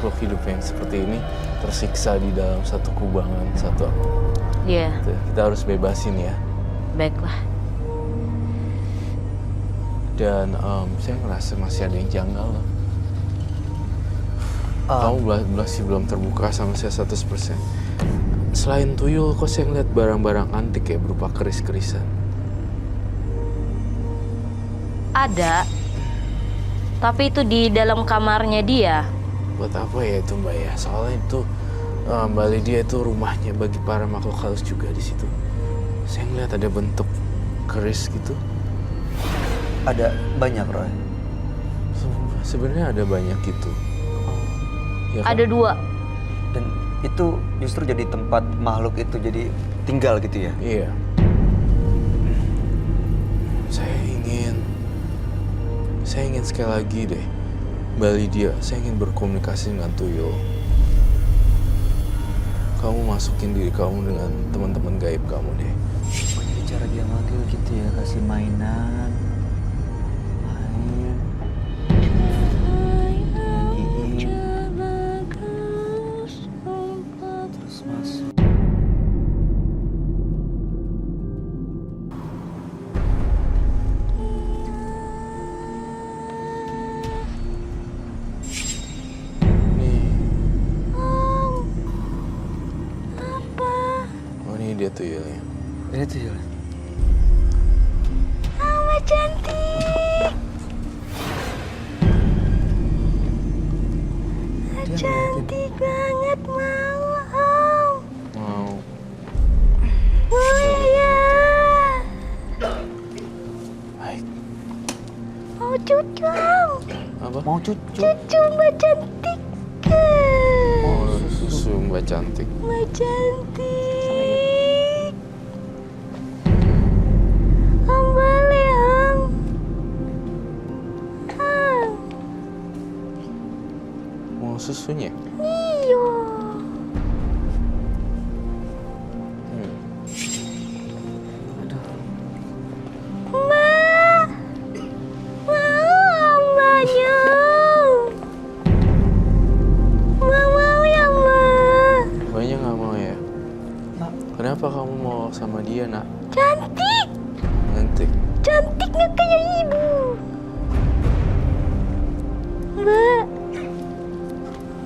makhluk hidup yang seperti ini tersiksa di dalam satu kubangan, satu. Iya. Kita harus bebasin ya. Baiklah. Dan saya ngerasa masih ada yang janggal loh. Kamu masih belum terbuka sama saya 100%. Selain tuyul, kok saya ngeliat barang-barang antik ya berupa keris-kerisan? Ada. Tapi itu di dalam kamarnya dia. Buat apa ya itu Mbak ya? Soalnya itu Mbak Lydia itu rumahnya bagi para makhluk halus juga di situ. Saya ngeliat ada bentuk keris gitu. Ada banyak, Roy. Sebenarnya ada banyak gitu. Ya kan? Ada 2. Dan itu justru jadi tempat makhluk itu jadi tinggal gitu ya? Iya. Saya ingin sekali lagi deh, Mbak Lydia, saya ingin berkomunikasi dengan Tuyul. Kamu masukin diri kamu dengan teman-teman gaib kamu deh. Oh, jadi cara dia manggil gitu ya, kasih mainan. Main. Nyanyiin. Terus masuk. Dia tuyulnya. Ini tuyul. Mama cantik. Cantik banget mau. Mau. Ya. Baik. Mau cucu. Apa? Mau cucu. Cucu Mbak cantik. Oh, susu Mbak cantik. Mbak cantik. Susunya? Iya. Aduh. Mbak. Mau mbaknya. Mbak mau ya mbak? Mbaknya nggak mau ya? Nak. Kenapa kamu mau sama dia nak? Cantik. Cantik. Cantik nggak kayak ibu? Mbak.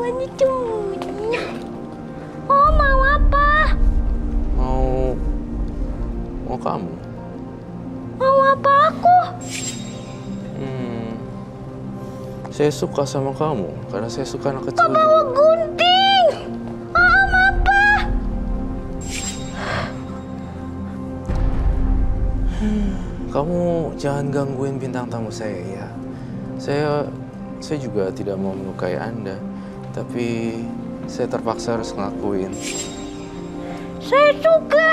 Ini cuy. Oh mau apa? Mau kamu? Mau apa aku? Saya suka sama kamu karena saya suka anak kecil. Kok bawa gunting? Om apa? Kamu jangan gangguin bintang tamu saya ya. Saya juga tidak mau melukai Anda. Tapi saya terpaksa harus ngelakuin. Saya suka.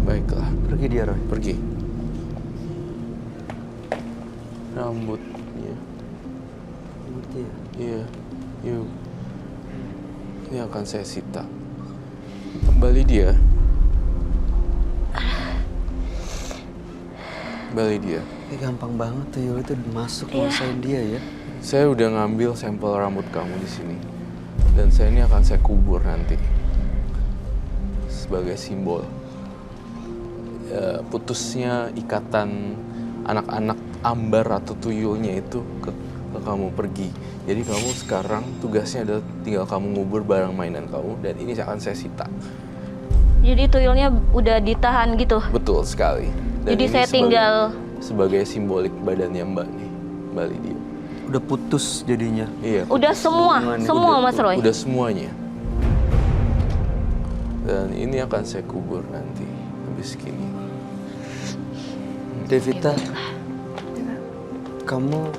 Baiklah. Pergi dia, Roy. Pergi. Rambutnya. Rambut dia. Iya. Yuk. Ini akan saya sita. Kembali dia. Kembali dia. Ini gampang banget tuyul itu masuk nguasain dia ya. Saya udah ngambil sampel rambut kamu di sini. Dan ini akan saya kubur nanti. Sebagai simbol. Putusnya ikatan anak-anak ambar atau tuyulnya itu ke kamu pergi. Jadi kamu sekarang tugasnya adalah tinggal kamu ngubur barang mainan kamu dan ini akan saya sita. Jadi tuyulnya udah ditahan gitu? Betul sekali. Dan jadi ini saya tinggal sebagai simbolik badannya Mbak nih, Mbak Lydia. Udah putus jadinya. Iya. Udah semua Mas Roy? Udah semuanya. Dan ini akan saya kubur nanti habis gini. Devita, kamu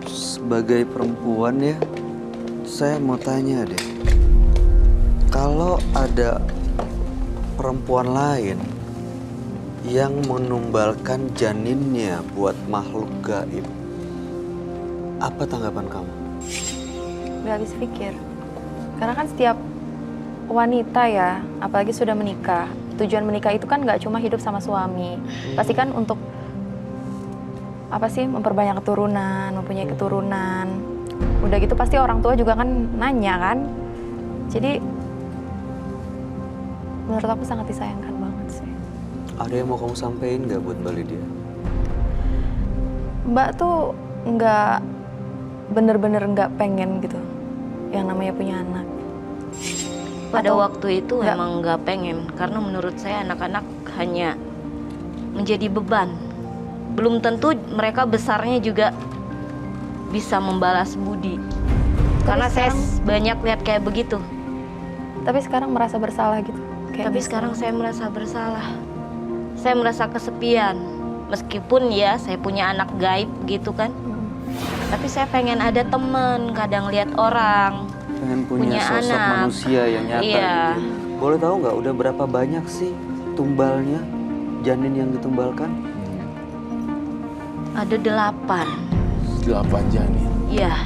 sebagai perempuan ya, saya mau tanya deh. Kalau ada perempuan lain yang menumbalkan janinnya buat makhluk gaib, apa tanggapan kamu? Gak habis pikir. Karena kan setiap wanita ya, apalagi sudah menikah, tujuan menikah itu kan nggak cuma hidup sama suami. Pasti kan untuk apa sih, memperbanyak keturunan, mempunyai keturunan. Udah gitu pasti orang tua juga kan nanya kan. Jadi menurut aku sangat disayangkan banget sih. Ada yang mau kamu sampein nggak buat Mbak Lydia? Mbak tuh nggak bener-bener nggak pengen gitu yang namanya punya anak. Pada Atau waktu itu nggak- emang nggak pengen, karena menurut saya anak-anak hanya menjadi beban. Belum tentu mereka besarnya juga bisa membalas budi. Karena saya banyak lihat kayak begitu. Tapi sekarang merasa bersalah gitu. Tapi sekarang saya merasa bersalah. Saya merasa kesepian. Meskipun ya saya punya anak gaib gitu kan. Tapi saya pengen ada temen, kadang lihat orang. Pengen punya Punya sosok anak. manusia yang nyata Iya. gitu. Boleh tahu nggak udah berapa banyak sih tumbalnya, janin yang ditumbalkan? Ada 8. 8 janin. Iya.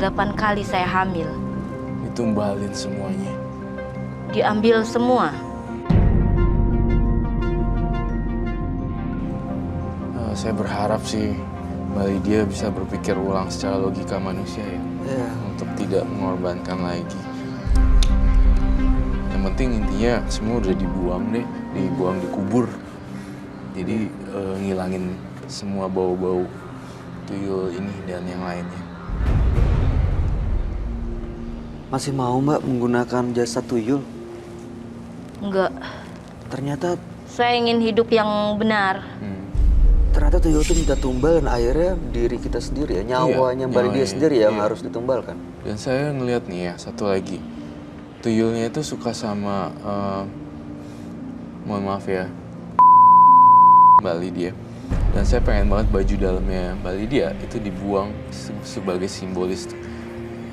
8 kali saya hamil. Ditumbalin semuanya. Diambil semua. Saya berharap sih Mbak Lydia bisa berpikir ulang secara logika manusia ya. Iya. Untuk tidak mengorbankan lagi. Yang penting intinya semua udah dibuang deh, dibuang, dikubur. Jadi ngilangin semua bau-bau tuyul ini dan yang lainnya. Masih mau Mbak menggunakan jasa tuyul? Enggak. Ternyata Saya ingin hidup yang benar. ternyata tuyul itu minta tumbal dan akhirnya diri kita sendiri ya, nyawanya Mbak Lydia nyawanya, sendiri yang iya. harus ditumbalkan. Dan saya ngeliat nih ya, satu lagi. Tuyulnya itu suka sama, mohon maaf ya, Mbak Lydia. Dan saya pengen banget baju dalamnya Mbak Lydia itu dibuang sebagai simbolis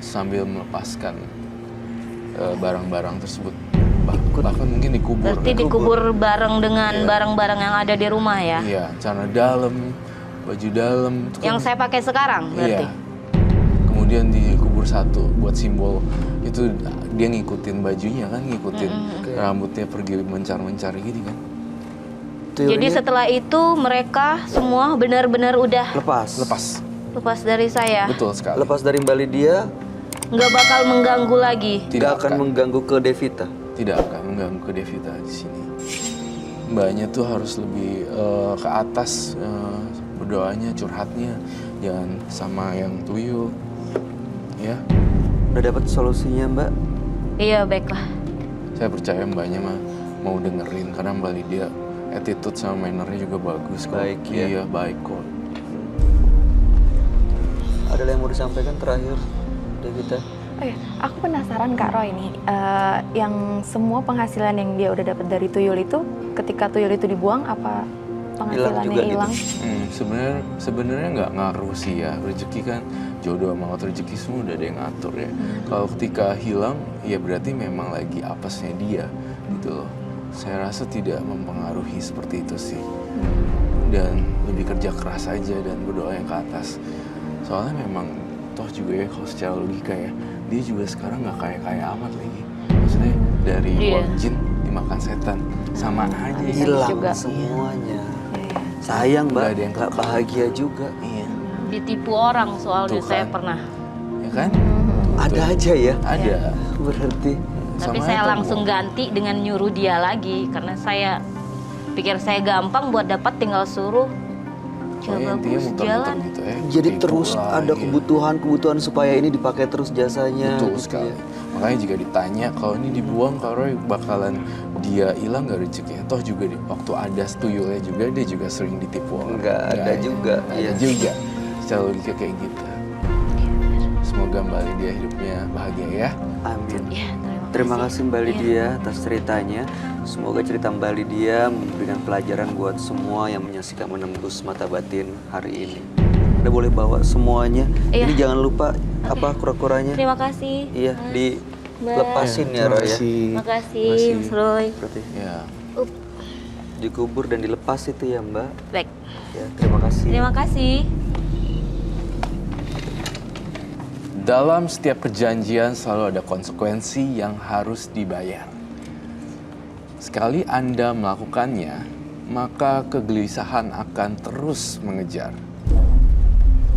sambil melepaskan barang-barang tersebut. Bahkan mungkin dikubur. Berarti kan? dikubur bareng dengan Iya. barang-barang yang ada di rumah ya? Iya, celana dalam, baju dalam. Itu kan- Yang saya pakai sekarang berarti? Iya. Kemudian dikubur satu buat simbol itu dia ngikutin bajunya kan, ngikutin rambutnya pergi mencar-mencar gitu kan. Tuyulnya Jadi setelah itu mereka semua benar-benar udah lepas. Lepas. dari saya. Betul sekali. Lepas dari Mbak Lydia, Nggak bakal mengganggu lagi. tidak akan mengganggu ke Devita. Tidak akan mengganggu ke Devita di sini. Mbaknya tuh harus lebih ke atas berdoanya, curhatnya, jangan sama yang tuyul. Ya, Udah dapat solusinya Mbak? Iya, baiklah. saya percaya mbaknya mah mau dengerin karena Mbak Lydia attitude sama mannernya juga bagus kok. Baik, ya. Iya, baik kok. Ada yang mau disampaikan terakhir, Devita? Oh ya, aku penasaran Kak Roy nih, yang semua penghasilan yang dia udah dapat dari tuyul itu, ketika tuyul itu dibuang, apa penghasilannya juga gitu? hilang? Sebenarnya nggak ngaruh sih ya, rezeki kan jodoh sama rezeki semua udah ada yang ngatur ya. Kalau ketika hilang, ya berarti memang lagi apesnya dia gitu loh. Saya rasa tidak mempengaruhi seperti itu sih. Dan lebih kerja keras aja dan berdoa yang ke atas. Soalnya memang toh juga ya kalau secara logika ya, dia juga sekarang nggak kaya-kaya amat lagi. Maksudnya dari Iya. uang jin dimakan setan, sama aja. Hilang juga. semuanya. Iya. Sayang Mbak, Nggak ada yang nggak kekal. bahagia juga. Iya, Ditipu orang soalnya Tuh saya kan. pernah. ya kan? Ada aja ya? Ada. Berarti Tapi Sama saya itu, langsung Bu. ganti dengan nyuruh dia lagi karena saya pikir saya gampang buat dapat, tinggal suruh. Pokoknya Coba intinya Gus muter-muter jalan. gitu ya. jadi Tipu terus lah, ada gitu. kebutuhan supaya ini dipakai terus jasanya. Betul gitu sekali. ya. Makanya jika ditanya kalau ini dibuang, Kak Roy bakalan dia hilang gak rezekinya? Toh juga waktu ada tuyulnya juga dia juga sering ditipu orang. Nggak ada Nggak juga, Ada iya. juga. Secara logika kayak gitu. Semoga Mbak Lydia hidupnya bahagia ya. Amin. Ya, Terima kasih Mbak Iya. Lydia atas ceritanya. Semoga cerita Mbak Lydia memberikan pelajaran buat semua yang menyaksikan menembus mata batin hari ini. Anda boleh bawa semuanya. Iya. Ini jangan lupa apa kura-kuranya. Terima kasih. Iya, Mas. dilepasin ya Terima Roy ya. kasih. Terima kasih, Terima Mas kasih. Roy. Berarti Ya. dikubur dan dilepas itu ya Mbak. Baik. Ya, terima kasih. Terima kasih. Dalam setiap perjanjian selalu ada konsekuensi yang harus dibayar. Sekali Anda melakukannya, maka kegelisahan akan terus mengejar.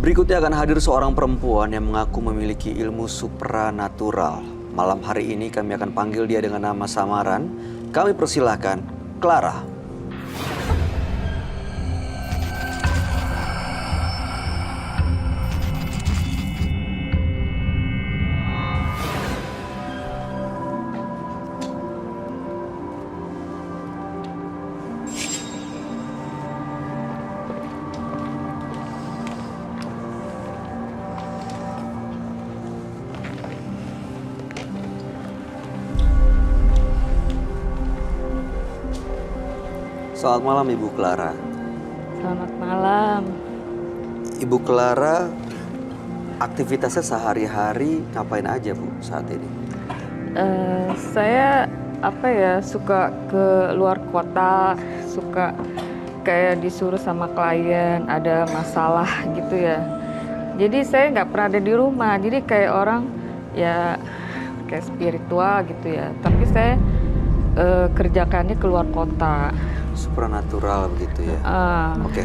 Berikutnya akan hadir seorang perempuan yang mengaku memiliki ilmu supranatural. Malam hari ini kami akan panggil dia dengan nama samaran. Kami persilahkan Clara. Selamat malam Ibu Clara. Selamat malam. Ibu Clara, aktivitasnya sehari-hari ngapain aja Bu saat ini? Saya suka ke luar kota, suka kayak disuruh sama klien ada masalah gitu ya. Jadi saya nggak pernah ada di rumah, jadi kayak orang ya kayak spiritual gitu ya. Tapi saya kerjakannya ke luar kota. Supranatural begitu ya. Oke.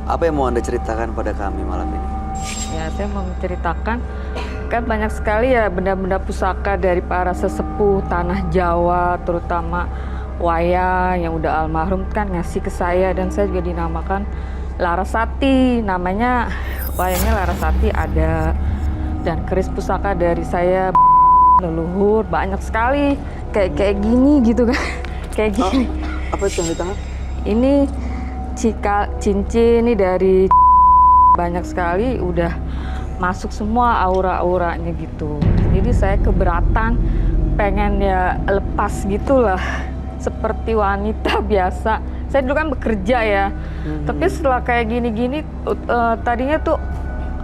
Apa yang mau Anda ceritakan pada kami malam ini? Ya, saya mau menceritakan kan banyak sekali ya benda-benda pusaka dari para sesepuh tanah Jawa, terutama wayang yang udah almarhum kan ngasih ke saya, dan saya juga dinamakan Larasati. Namanya wayangnya Larasati ada, dan keris pusaka dari saya leluhur banyak sekali kayak gini gitu kan. Kayak gini. Apa itu yang di tangan? Ini cincin ini dari banyak sekali udah masuk semua aura-auranya gitu. Jadi saya keberatan pengen ya lepas gitulah seperti wanita biasa. Saya dulu kan bekerja ya. Tapi setelah kayak gini-gini tadinya tuh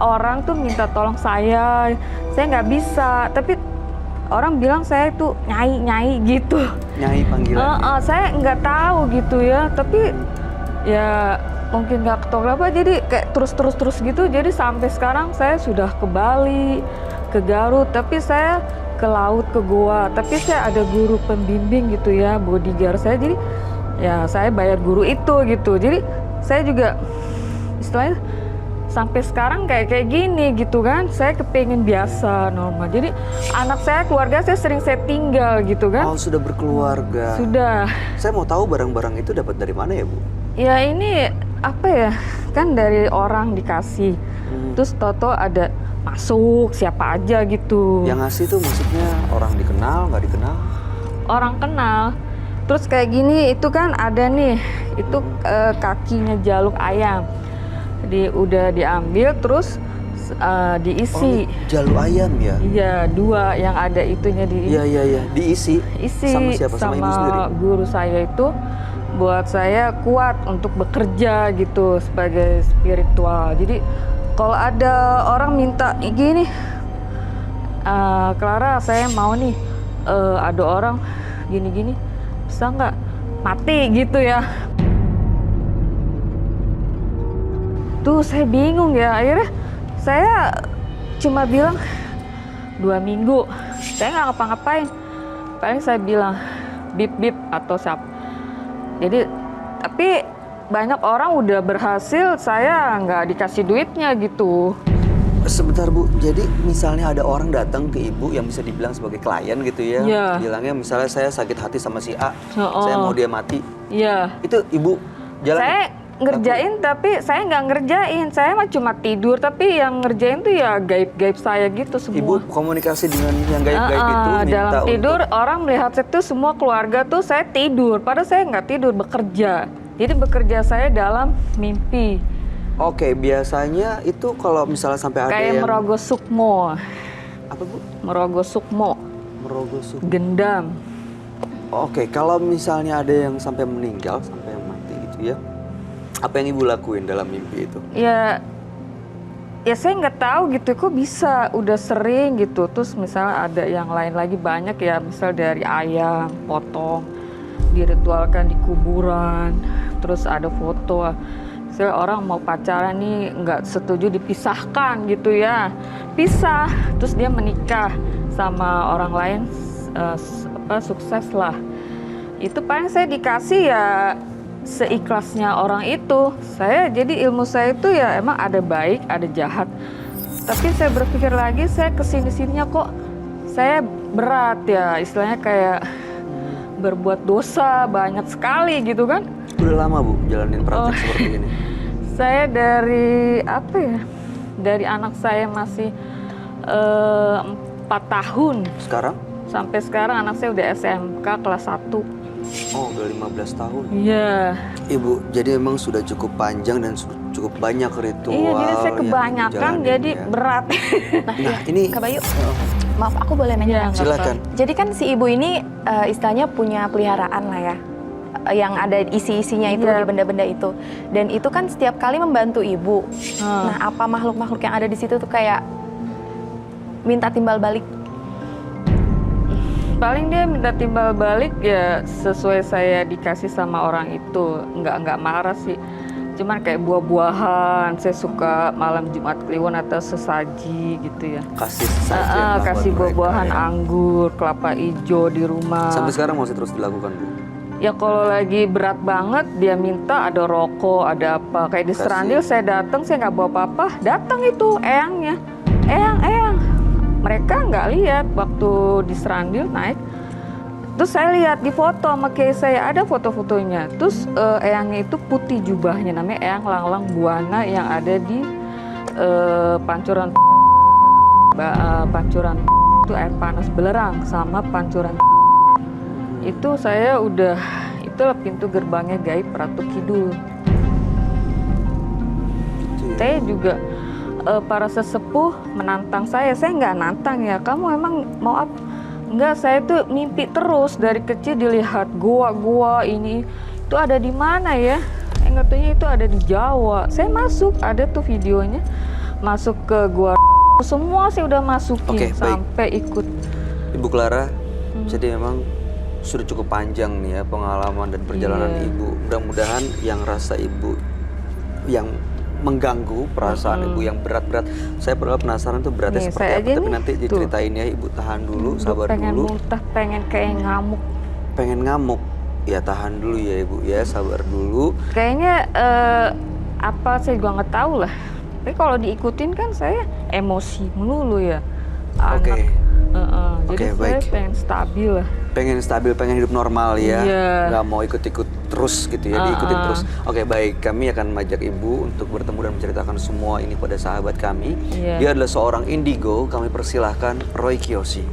orang tuh minta tolong saya nggak bisa. Tapi orang bilang saya tuh nyai gitu. Nyai panggilan. Saya nggak tahu gitu ya, tapi ya mungkin nggak ketolong apa, jadi kayak terus gitu. Jadi sampai sekarang saya sudah ke Bali, ke Garut, tapi saya ke laut, ke goa. Tapi saya ada guru pembimbing gitu ya, bodyguard saya. Jadi ya saya bayar guru itu gitu. Jadi saya juga istilahnya sampai sekarang kayak gini gitu kan. Saya kepengen biasa normal. Jadi anak saya, keluarga saya sering saya tinggal gitu kan. Oh, sudah berkeluarga. Sudah. Saya mau tahu barang-barang itu dapat dari mana ya Bu? Ya ini apa ya, kan dari orang dikasih. Terus toto ada masuk siapa aja gitu. Yang ngasih tuh maksudnya orang dikenal, nggak dikenal? Orang kenal. Terus kayak gini itu kan ada nih, itu kakinya jaluk ayam. Udah diambil terus diisi. Oh, jalu ayam ya? Iya, 2 yang ada itunya di. Iya. Diisi. Sama siapa? Sama ibu sendiri? Guru saya itu buat saya kuat untuk bekerja gitu sebagai spiritual. Jadi kalau ada orang minta gini, Clara saya mau nih ada orang gini-gini, bisa nggak mati gitu ya. Tuh saya bingung ya, akhirnya saya cuma bilang 2 minggu, saya nggak ngapa-ngapain. Paling saya bilang bip atau siapa. Jadi tapi banyak orang udah berhasil, saya nggak dikasih duitnya gitu. Sebentar Bu, jadi misalnya ada orang datang ke Ibu yang bisa dibilang sebagai klien gitu ya. Iya. Bilangnya misalnya saya sakit hati sama si A, saya mau dia mati. Iya. Itu Ibu jalan? Saya ngerjain tapi saya nggak ngerjain, saya mah cuma tidur, tapi yang ngerjain tuh ya gaib-gaib saya gitu semua. Ibu komunikasi dengan yang gaib-gaib itu minta dalam tidur untuk... orang melihat saya tuh semua keluarga tuh saya tidur, padahal saya nggak tidur, bekerja. Jadi bekerja saya dalam mimpi. Oke, biasanya itu kalau misalnya sampai ada Kayak yang... Merogo Sukmo. Apa Bu? Merogo Sukmo. Merogo Sukmo. Gendam. Oke, kalau misalnya ada yang sampai meninggal, sampai mati gitu ya, apa yang Ibu lakuin dalam mimpi itu? Ya saya nggak tahu gitu, kok bisa udah sering gitu. Terus misalnya ada yang lain lagi banyak ya, misal dari ayam potong diritualkan di kuburan, terus ada foto Misalnya orang mau pacaran nih nggak setuju dipisahkan gitu ya, pisah, terus dia menikah sama orang lain, sukses lah. Itu paling saya dikasih ya seikhlasnya orang itu. Jadi ilmu saya itu ya emang ada baik, ada jahat. Tapi saya berpikir lagi, saya kesini-sininya kok saya berat ya, istilahnya kayak berbuat dosa banyak sekali gitu kan. Udah lama Bu jalanin praktek seperti ini? Saya dari apa ya? Dari anak saya masih 4 tahun. Sekarang? Sampai sekarang anak saya udah SMK kelas 1. Oh, udah 15 tahun. Iya. Ibu, jadi memang sudah cukup panjang dan cukup banyak ritual. Iya, jadi saya yang kebanyakan dijalanin, jadi ya. berat. Nah, ini Kak Bayu, maaf aku boleh nanya? Iya, nggak silakan. Jadi kan si ibu ini istilahnya punya peliharaan lah ya, yang ada isi-isinya itu, Iya. di benda-benda itu. Dan itu kan setiap kali membantu ibu. Nah, apa makhluk-makhluk yang ada di situ tuh kayak minta timbal balik? Paling dia minta timbal balik ya sesuai saya dikasih sama orang itu. Nggak marah sih. Cuman kayak buah-buahan, saya suka malam Jumat Kliwon atau sesaji gitu ya. kasih saja Kasih buah-buahan, anggur, kelapa hijau di rumah. Sampai sekarang masih terus dilakukan Bu? Ya kalau lagi berat banget dia minta ada rokok, ada apa. Kayak di Kasih. Serandil saya datang, saya nggak bawa apa-apa. Datang itu eyangnya. Eyang. Mereka nggak lihat waktu di Serandil naik. Terus saya lihat di foto sama kayak saya, ada foto-fotonya. Terus eyangnya itu putih jubahnya, namanya Eyang Langlang Buana yang ada di Pancuran. Pancuran itu air panas belerang sama Pancuran. Itu saya udah, itulah pintu gerbangnya gaib Ratu Kidul. Gitu ya. Saya juga para sesepuh menantang saya nggak nantang ya, kamu emang mau apa? Enggak, saya tuh mimpi terus dari kecil dilihat gua-gua ini itu ada di mana ya? Nggak taunya itu ada di Jawa. Saya masuk, ada tuh videonya, masuk ke gua semua saya udah masukin. Oke, baik. Sampai ikut. Ibu Clara, jadi memang sudah cukup panjang nih ya pengalaman dan perjalanan Iya. Ibu. Mudah-mudahan yang rasa Ibu yang mengganggu perasaan Ibu yang berat-berat. Saya pernah penasaran tuh beratnya Nih, seperti saya apa, aja tapi nih, nanti tuh. diceritain ya. Ibu tahan dulu, sabar pengen dulu. muntah, pengen kayak ngamuk. Pengen ngamuk, ya tahan dulu ya Ibu ya, sabar dulu. Kayaknya apa saya juga nggak tahu lah. Tapi kalau diikutin kan saya emosi melulu ya. Oke. Jadi Oke, saya baik. pengen stabil lah. Pengen stabil, pengen hidup normal ya, Iya. nggak mau ikut-ikut terus gitu ya, diikutin terus. Oke, baik, kami akan mengajak Ibu untuk bertemu dan menceritakan semua ini pada sahabat kami. Iya. Dia adalah seorang indigo, kami persilahkan Roy Kiyoshi.